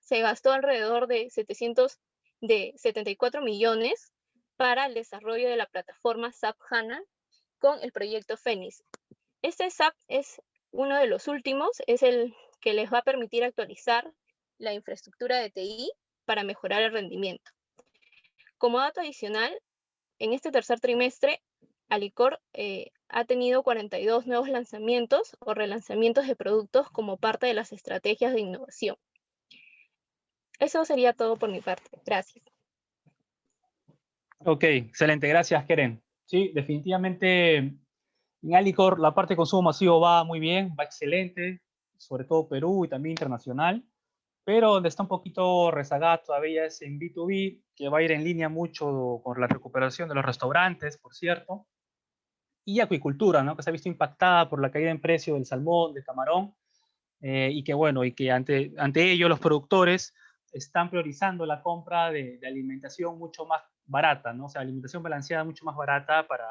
se gastó alrededor de 74 millones para el desarrollo de la plataforma SAP HANA con el proyecto Fénix. Este SAP es uno de los últimos, es el que les va a permitir actualizar la infraestructura de TI para mejorar el rendimiento. Como dato adicional, en este tercer trimestre, Alicorp ha tenido 42 nuevos lanzamientos o relanzamientos de productos como parte de las estrategias de innovación. Eso sería todo por mi parte. Gracias. Ok, excelente. Gracias, Keren. Sí, definitivamente en Alicorp la parte de consumo masivo va muy bien, va excelente, sobre todo Perú y también internacional, pero donde está un poquito rezagada todavía es en B2B, que va a ir en línea mucho con la recuperación de los restaurantes, por cierto, y acuicultura, ¿no? Que se ha visto impactada por la caída en precio del salmón, del camarón, y que bueno, y que ante ello los productores están priorizando la compra de alimentación mucho más barata, ¿no? O sea, alimentación balanceada mucho más barata para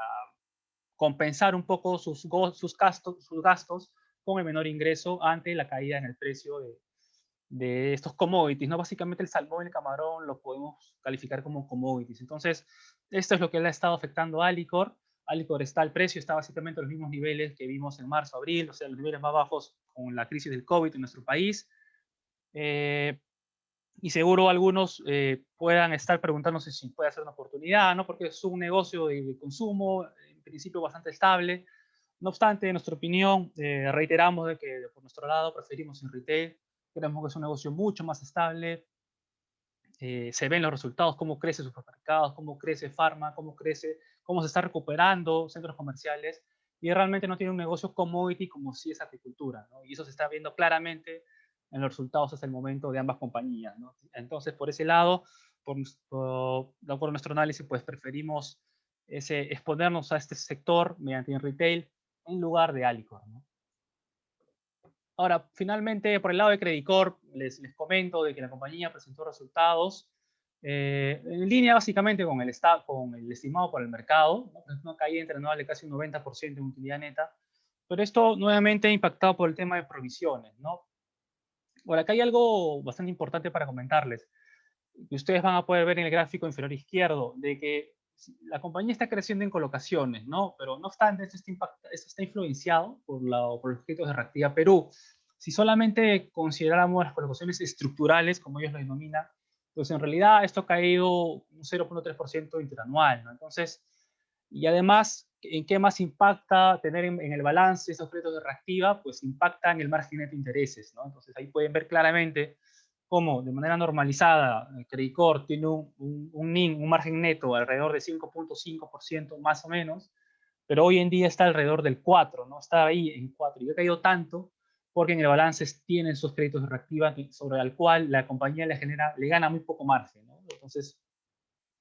compensar un poco sus gastos con el menor ingreso ante la caída en el precio de estos commodities, ¿no? Básicamente el salmón y el camarón lo podemos calificar como commodities. Entonces, esto es lo que le ha estado afectando a Alicorp. Alicorp está al precio, está básicamente a los mismos niveles que vimos en marzo, abril, o sea, los niveles más bajos con la crisis del COVID en nuestro país. Y seguro algunos puedan estar preguntándose si puede ser una oportunidad, ¿no? Porque es un negocio de consumo, en principio bastante estable. No obstante, en nuestra opinión, reiteramos de que por nuestro lado preferimos en retail. Creemos que es un negocio mucho más estable. Se ven los resultados, cómo crece supermercados, cómo crece Pharma, cómo se está recuperando centros comerciales, y realmente no tiene un negocio commodity como si es agricultura, ¿no? Y eso se está viendo claramente en los resultados hasta el momento de ambas compañías, ¿no? Entonces, por ese lado, por nuestro análisis, pues preferimos exponernos a este sector mediante el retail en lugar de Alicorp, ¿no? Ahora, finalmente, por el lado de Credicorp, les comento de que la compañía presentó resultados en línea básicamente con el estimado por el mercado, ¿no? Una caída interanual de casi un 90% en utilidad neta, Pero esto nuevamente impactado por el tema de provisiones, ¿no? Bueno, acá hay algo bastante importante para comentarles, que ustedes van a poder ver en el gráfico inferior izquierdo, de que la compañía está creciendo en colocaciones, ¿no? Pero no obstante, esto está influenciado por los créditos de Reactiva Perú. Si solamente consideráramos las colocaciones estructurales, como ellos lo denominan, pues en realidad esto ha caído un 0,3% interanual, ¿no? Entonces, y además, ¿en qué más impacta tener en el balance esos créditos de Reactiva? Pues impacta en el margen neto de intereses, ¿no? Entonces ahí pueden ver claramente cómo de manera normalizada Credicor tiene un NIM, un margen neto alrededor de 5,5% más o menos, pero hoy en día está alrededor del 4, ¿no? Está ahí en 4 y ha caído tanto porque en el balance tienen esos créditos de Reactiva sobre el cual la compañía le gana muy poco margen, ¿no? Entonces,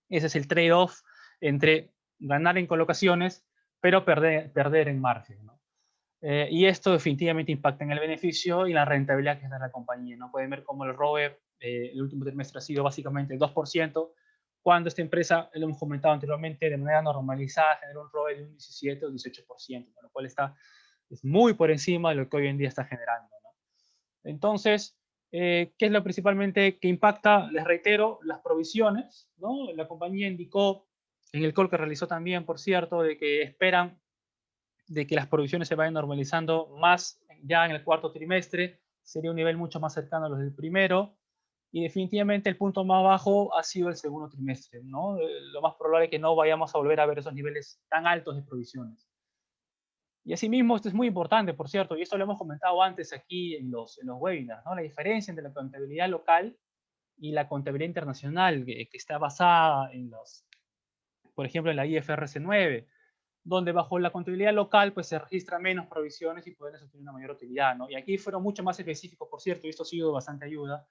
ese es el trade-off entre ganar en colocaciones, pero perder en margen, ¿no? Y esto definitivamente impacta en el beneficio y la rentabilidad que da la compañía, ¿no? Pueden ver cómo el ROE el último trimestre ha sido básicamente el 2%, cuando esta empresa, lo hemos comentado anteriormente, de manera normalizada genera un ROE de un 17 o 18%, ¿no? Lo cual es muy por encima de lo que hoy en día está generando, ¿no? Entonces, ¿qué es lo principalmente que impacta? Les reitero, las provisiones, ¿no? La compañía indicó en el call que realizó también, por cierto, de que esperan de que las provisiones se vayan normalizando más ya en el cuarto trimestre, sería un nivel mucho más cercano a los del primero, y definitivamente el punto más bajo ha sido el segundo trimestre, ¿no? Lo más probable es que no vayamos a volver a ver esos niveles tan altos de provisiones. Y asimismo, esto es muy importante, por cierto, y esto lo hemos comentado antes aquí en los webinars, ¿no? La diferencia entre la contabilidad local y la contabilidad internacional, que está basada en por ejemplo, en la IFRS 9, donde bajo la contabilidad local pues se registra menos provisiones y pueden obtener una mayor utilidad, ¿no? Y aquí fueron mucho más específicos, por cierto, y esto ha sido bastante ayuda,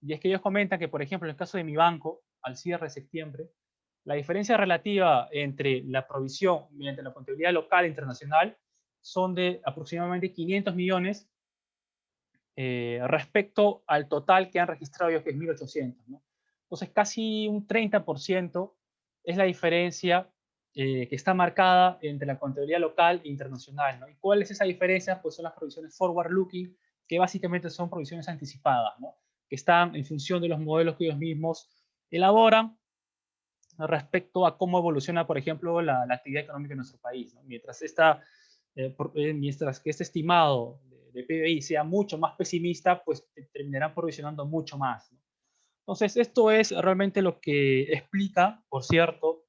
y es que ellos comentan que, por ejemplo, en el caso de mi banco, al cierre de septiembre, la diferencia relativa entre la provisión mediante la contabilidad local e internacional son de aproximadamente 500 millones respecto al total que han registrado ellos, que es 1.800, ¿no? Entonces, casi un 30% es la diferencia que está marcada entre la contabilidad local e internacional, ¿no? ¿Y cuál es esa diferencia? Pues son las provisiones forward-looking, que básicamente son provisiones anticipadas, ¿no? Que están en función de los modelos que ellos mismos elaboran respecto a cómo evoluciona, por ejemplo, la actividad económica en nuestro país, ¿no? Mientras que este estimado de PBI sea mucho más pesimista, pues terminarán provisionando mucho más, ¿no? Entonces, esto es realmente lo que explica, por cierto,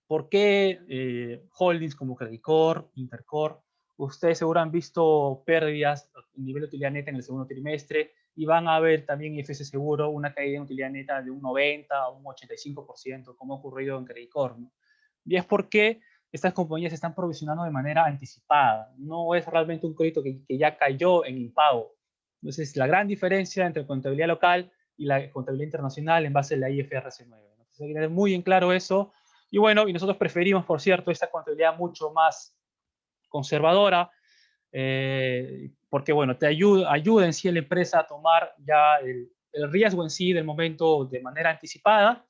por qué holdings como Credicor, Intercorp, ustedes seguro han visto pérdidas en nivel de utilidad neta en el segundo trimestre y van a ver también en IFS Seguro una caída en utilidad neta de un 90 o un 85%, como ha ocurrido en Credicor, ¿no? Y es porque estas compañías están provisionando de manera anticipada, no es realmente un crédito que ya cayó en impago. Entonces, la gran diferencia entre contabilidad local y la contabilidad internacional en base a la IFRS 9. Entonces, hay que tener muy en claro eso. Y bueno, y nosotros preferimos, por cierto, esta contabilidad mucho más conservadora, porque bueno, ayuda en sí a la empresa a tomar ya el riesgo en sí del momento de manera anticipada,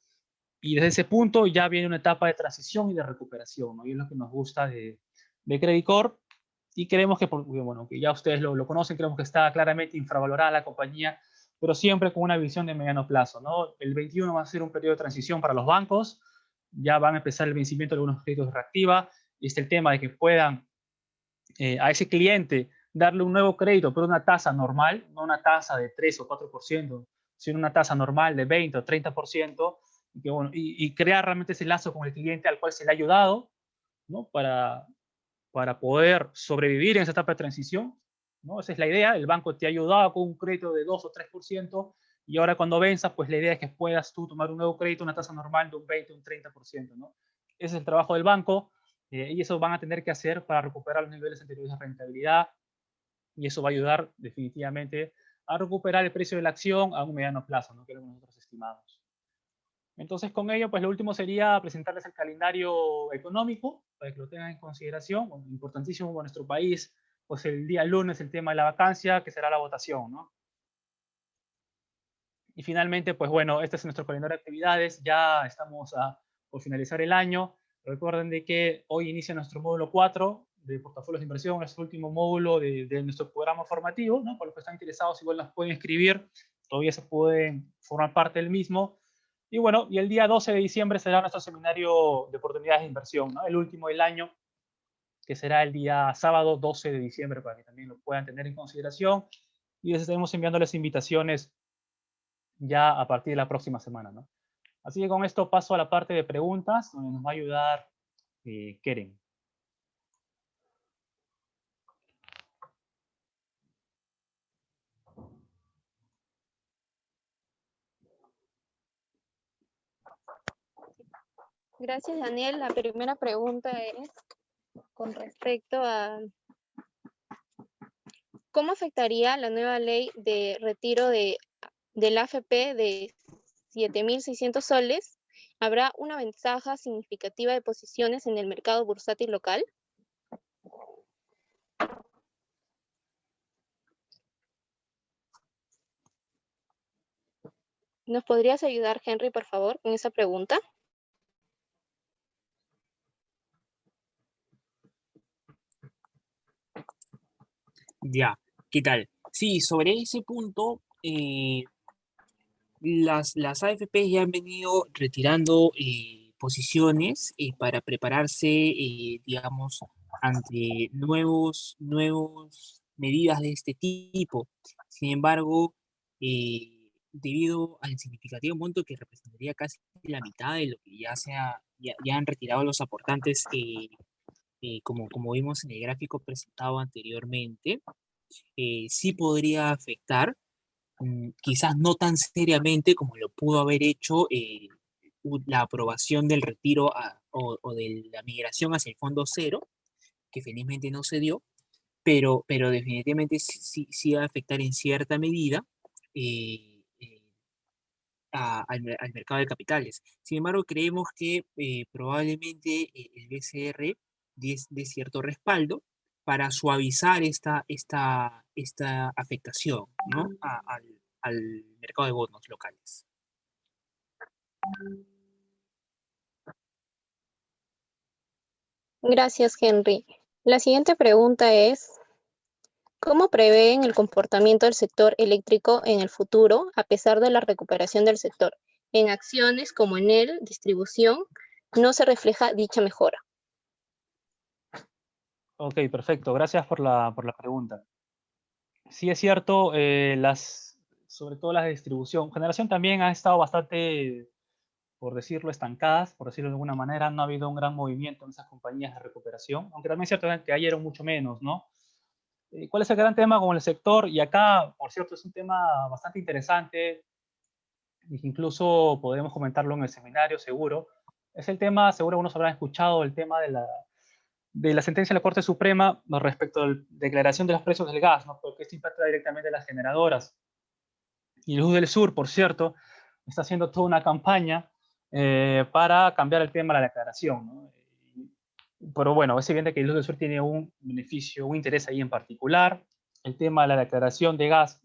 y desde ese punto ya viene una etapa de transición y de recuperación, ¿no? Y es lo que nos gusta de Credicor, y creemos que, bueno, que ya ustedes lo conocen, creemos que está claramente infravalorada la compañía, pero siempre con una visión de mediano plazo, ¿no? El 21 va a ser un periodo de transición para los bancos, ya van a empezar el vencimiento de algunos créditos de Reactiva, y está el tema de que puedan a ese cliente darle un nuevo crédito por una tasa normal, no una tasa de 3 o 4%, sino una tasa normal de 20 o 30%, y, que, bueno, y crear realmente ese lazo con el cliente al cual se le ha ayudado, ¿no? Para poder sobrevivir en esa etapa de transición, ¿no? Esa es la idea, el banco te ha ayudado con un crédito de 2 o 3%, y ahora cuando venza, pues la idea es que puedas tú tomar un nuevo crédito, una tasa normal de un 20 o un 30%, ¿no? Ese es el trabajo del banco, y eso van a tener que hacer para recuperar los niveles anteriores de rentabilidad, y eso va a ayudar definitivamente a recuperar el precio de la acción a un mediano plazo, ¿no? Que es lo que nosotros estimamos. Entonces, con ello, pues lo último sería presentarles el calendario económico, para que lo tengan en consideración. Bueno, importantísimo para nuestro país, pues el día lunes el tema de la vacancia, que será la votación, ¿no? Y finalmente, pues bueno, este es nuestro calendario de actividades, ya estamos por finalizar el año. Recuerden de que hoy inicia nuestro módulo 4 de portafolios de inversión, es el último módulo de nuestro programa formativo, ¿no? Por los que están interesados, igual las pueden escribir, todavía se pueden formar parte del mismo. Y bueno, y el día 12 de diciembre será nuestro seminario de oportunidades de inversión, ¿no? El último del año, que será el día sábado 12 de diciembre, para que también lo puedan tener en consideración. Y les estaremos enviándoles invitaciones ya a partir de la próxima semana, ¿no? Así que con esto paso a la parte de preguntas, donde nos va a ayudar Keren. Gracias, Daniel. La primera pregunta es con respecto a cómo afectaría la nueva ley de retiro del AFP de 7.600 soles. ¿Habrá una ventaja significativa de posiciones en el mercado bursátil local? ¿Nos podrías ayudar, Henry, por favor, con esa pregunta? Ya, ¿qué tal? Sí, sobre ese punto, las AFP ya han venido retirando posiciones para prepararse, digamos, ante nuevos medidas de este tipo. Sin embargo, debido al significativo monto que representaría casi la mitad de lo que ya han retirado los aportantes, como vimos en el gráfico presentado anteriormente, sí podría afectar, quizás no tan seriamente como lo pudo haber hecho la aprobación del retiro o de la migración hacia el fondo cero, que felizmente no se dio, pero definitivamente sí va a afectar en cierta medida al mercado de capitales. Sin embargo, creemos que probablemente el BCR dé cierto respaldo para suavizar esta afectación, ¿no? al mercado de bonos locales. Gracias, Henry. La siguiente pregunta es, ¿cómo prevén el comportamiento del sector eléctrico en el futuro a pesar de la recuperación del sector? En acciones como Enel distribución no se refleja dicha mejora. Ok, perfecto. Gracias por la pregunta. Sí es cierto, sobre todo las de distribución. Generación también ha estado bastante, por decirlo, estancadas, por decirlo de alguna manera. No ha habido un gran movimiento en esas compañías de recuperación, aunque también es cierto que ayer mucho menos, ¿no? ¿Cuál es el gran tema con el sector? Y acá, por cierto, es un tema bastante interesante, y que incluso podremos comentarlo en el seminario, seguro. Es el tema, seguro algunos habrán escuchado, el tema de la sentencia de la Corte Suprema respecto a la declaración de los precios del gas, ¿no? Porque esto impacta directamente a las generadoras. Y Luz del Sur, por cierto, está haciendo toda una campaña para cambiar el tema de la declaración, ¿no? Pero bueno, es evidente que Luz del Sur tiene un beneficio, un interés ahí en particular. El tema de la declaración de gas,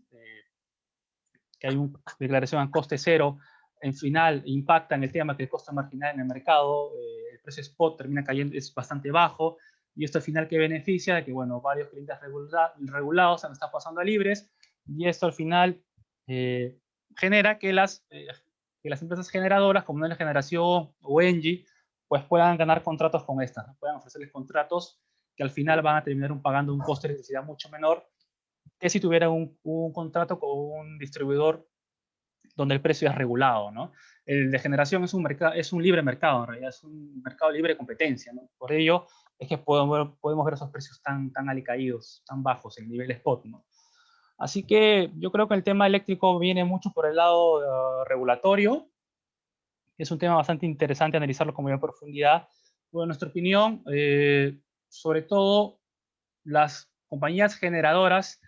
que hay una declaración a coste cero, en final impacta en el tema que el costo marginal en el mercado, el precio spot termina cayendo, es bastante bajo, y esto al final que beneficia de que, bueno, varios clientes regulados se están pasando a libres, y esto al final genera que las empresas generadoras, como Enel Generación o Engie, pues puedan ganar contratos con estas, ¿no? Puedan ofrecerles contratos que al final van a terminar pagando un coste de electricidad mucho menor que si tuviera un contrato con un distribuidor donde el precio es regulado, ¿no? El de generación es un libre mercado, en realidad, es un mercado libre de competencia, ¿no? Por ello es que podemos ver esos precios tan alicaídos, tan bajos en nivel spot, ¿no? Así que yo creo que el tema eléctrico viene mucho por el lado regulatorio. Es un tema bastante interesante analizarlo con mayor profundidad. Bueno, en nuestra opinión, sobre todo las compañías generadoras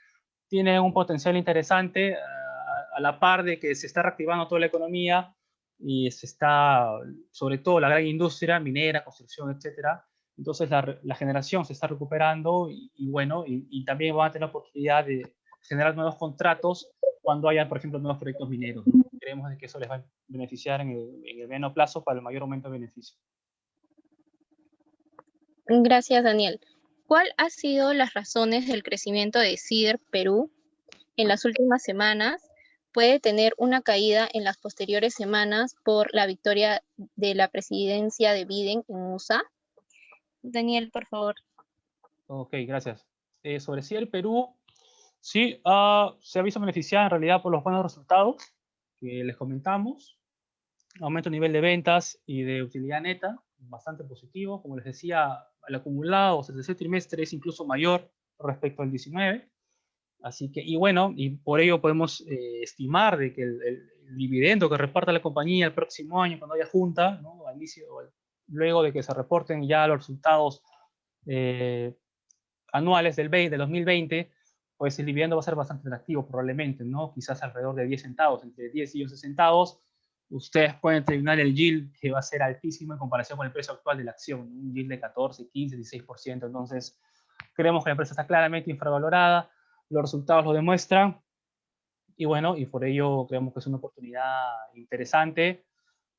tienen un potencial interesante a la par de que se está reactivando toda la economía y se está, sobre todo la gran industria minera, construcción, etcétera. Entonces la generación se está recuperando y bueno, y también van a tener la oportunidad de generar nuevos contratos cuando haya, por ejemplo, nuevos proyectos mineros, ¿no? Creemos de que eso les va a beneficiar en el mediano plazo para el mayor aumento de beneficio. Gracias, Daniel. ¿Cuál ha sido las razones del crecimiento de Cider Perú en las últimas semanas? ¿Puede tener una caída en las posteriores semanas por la victoria de la presidencia de Biden en USA? Daniel, por favor. Ok, gracias. Sobre sí, el Perú, sí, se ha visto beneficiada en realidad por los buenos resultados que les comentamos. Aumento a nivel de ventas y de utilidad neta, bastante positivo. Como les decía, el acumulado, o sea, el tercer trimestre es incluso mayor respecto al 19. Así que, y bueno, y por ello podemos estimar de que el dividendo que reparta la compañía el próximo año, cuando haya junta, ¿no? Al inicio, luego de que se reporten ya los resultados eh, anuales del 2020, pues el dividendo va a ser bastante atractivo probablemente, ¿no? Quizás alrededor de 10 centavos, entre 10 y 11 centavos. Ustedes pueden terminar el yield que va a ser altísimo en comparación con el precio actual de la acción, un yield de 14, 15, 16%. Entonces, creemos que la empresa está claramente infravalorada, los resultados lo demuestran, y bueno, y por ello creemos que es una oportunidad interesante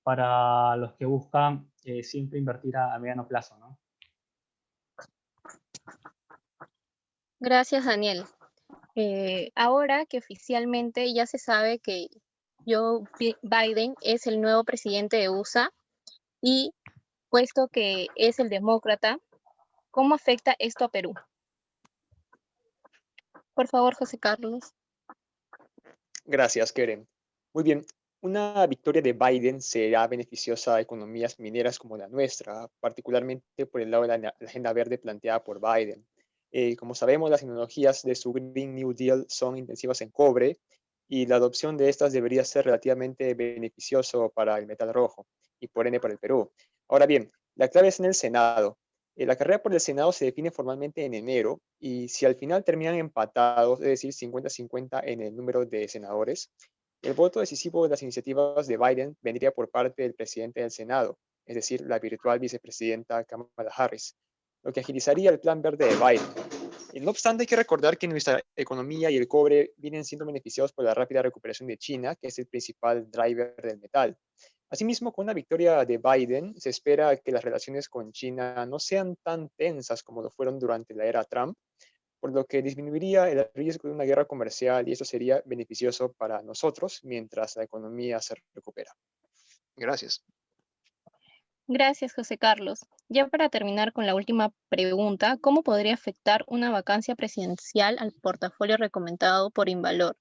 para los que buscan siempre invertir a mediano plazo, ¿no? Gracias, Daniel. Ahora que oficialmente ya se sabe que Joe Biden es el nuevo presidente de USA y puesto que es el demócrata, ¿cómo afecta esto a Perú? Por favor, José Carlos. Gracias, Keren. Muy bien. Una victoria de Biden será beneficiosa a economías mineras como la nuestra, particularmente por el lado de la agenda verde planteada por Biden. Como sabemos, las tecnologías de su Green New Deal son intensivas en cobre y la adopción de estas debería ser relativamente beneficioso para el metal rojo y por ende para el Perú. Ahora bien, la clave es en el Senado. La carrera por el Senado se define formalmente en enero y si al final terminan empatados, es decir, 50-50 en el número de senadores, el voto decisivo de las iniciativas de Biden vendría por parte del presidente del Senado, es decir, la virtual vicepresidenta Kamala Harris, lo que agilizaría el plan verde de Biden. No obstante, hay que recordar que nuestra economía y el cobre vienen siendo beneficiados por la rápida recuperación de China, que es el principal driver del metal. Asimismo, con la victoria de Biden, se espera que las relaciones con China no sean tan tensas como lo fueron durante la era Trump, por lo que disminuiría el riesgo de una guerra comercial y eso sería beneficioso para nosotros mientras la economía se recupera. Gracias. Gracias, José Carlos. Ya para terminar con la última pregunta, ¿cómo podría afectar una vacancia presidencial al portafolio recomendado por Invalor?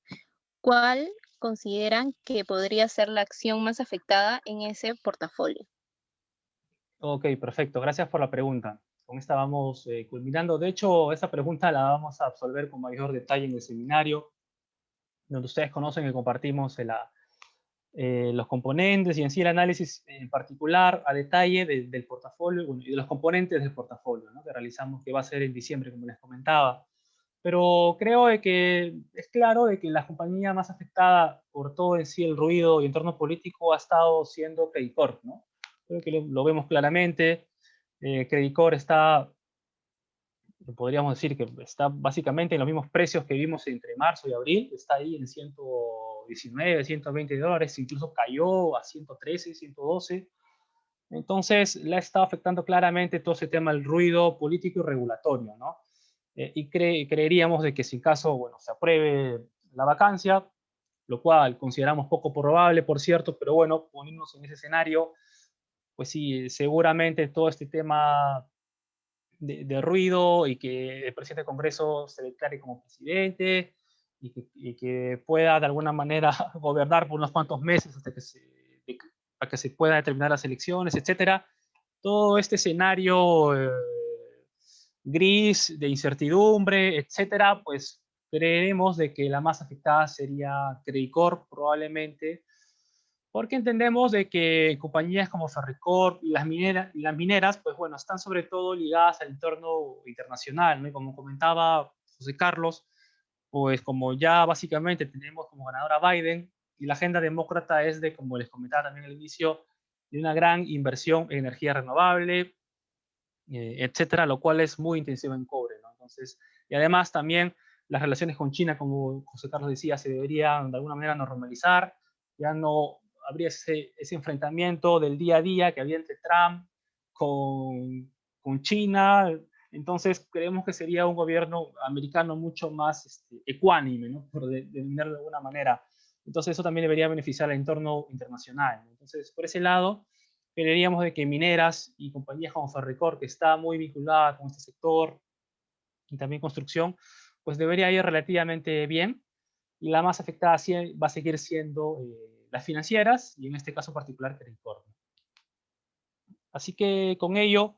¿Cuál consideran que podría ser la acción más afectada en ese portafolio? Ok, perfecto. Gracias por la pregunta. Con esta vamos culminando. De hecho, esta pregunta la vamos a absolver con mayor detalle en el seminario, donde ustedes conocen que compartimos los componentes y en sí el análisis en particular a detalle del portafolio y de los componentes del portafolio, ¿no? Que realizamos, que va a ser en diciembre, como les comentaba. Pero creo de que es claro de que la compañía más afectada por todo en sí el ruido y entorno político ha estado siendo Credicorp, ¿no? Creo que lo vemos claramente. Credicorp está, podríamos decir que está básicamente en los mismos precios que vimos entre marzo y abril, está ahí en 119, 120 dólares, incluso cayó a 113, 112. Entonces, le ha estado afectando claramente todo ese tema del ruido político y regulatorio, ¿no? Y creeríamos de que si en caso, bueno, se apruebe la vacancia, lo cual consideramos poco probable, por cierto, pero bueno, poniéndonos en ese escenario, pues sí, seguramente todo este tema de ruido y que el presidente del Congreso se declare como presidente y que pueda de alguna manera gobernar por unos cuantos meses hasta para que se pueda determinar las elecciones, etcétera. Todo este escenario gris de incertidumbre, etcétera, pues creemos de que la más afectada sería Credicorp probablemente, porque entendemos de que compañías como Ferricorp y las mineras, pues bueno, están sobre todo ligadas al entorno internacional, ¿no? Y como comentaba José Carlos, pues como ya básicamente tenemos como ganadora a Biden y la agenda demócrata es de, como les comentaba también al inicio, de una gran inversión en energía renovable, etcétera, lo cual es muy intensivo en cobre, ¿no? Entonces, y además también las relaciones con China, como José Carlos decía, se deberían de alguna manera normalizar, ya no habría ese enfrentamiento del día a día que había entre Trump con China, Entonces, creemos que sería un gobierno americano mucho más ecuánime, ¿no? Por denominar de alguna manera. Entonces, eso también debería beneficiar al entorno internacional, ¿no? Entonces, por ese lado, creeríamos de que mineras y compañías como Ferrecor, que está muy vinculada con este sector, y también construcción, pues debería ir relativamente bien. Y la más afectada va a seguir siendo las financieras, y en este caso particular, Credicor. Así que con ello,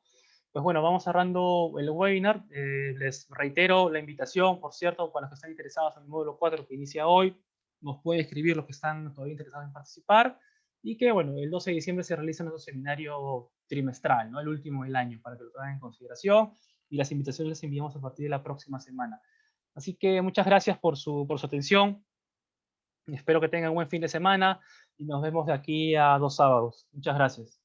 pues bueno, vamos cerrando el webinar. Les reitero la invitación, por cierto, para los que están interesados en el módulo 4 que inicia hoy, nos puede escribir los que están todavía interesados en participar, y que bueno, el 12 de diciembre se realiza nuestro seminario trimestral, ¿no? El último del año, para que lo tengan en consideración, y las invitaciones las enviamos a partir de la próxima semana. Así que muchas gracias por su atención. Espero que tengan un buen fin de semana y nos vemos de aquí a 2 sábados. Muchas gracias.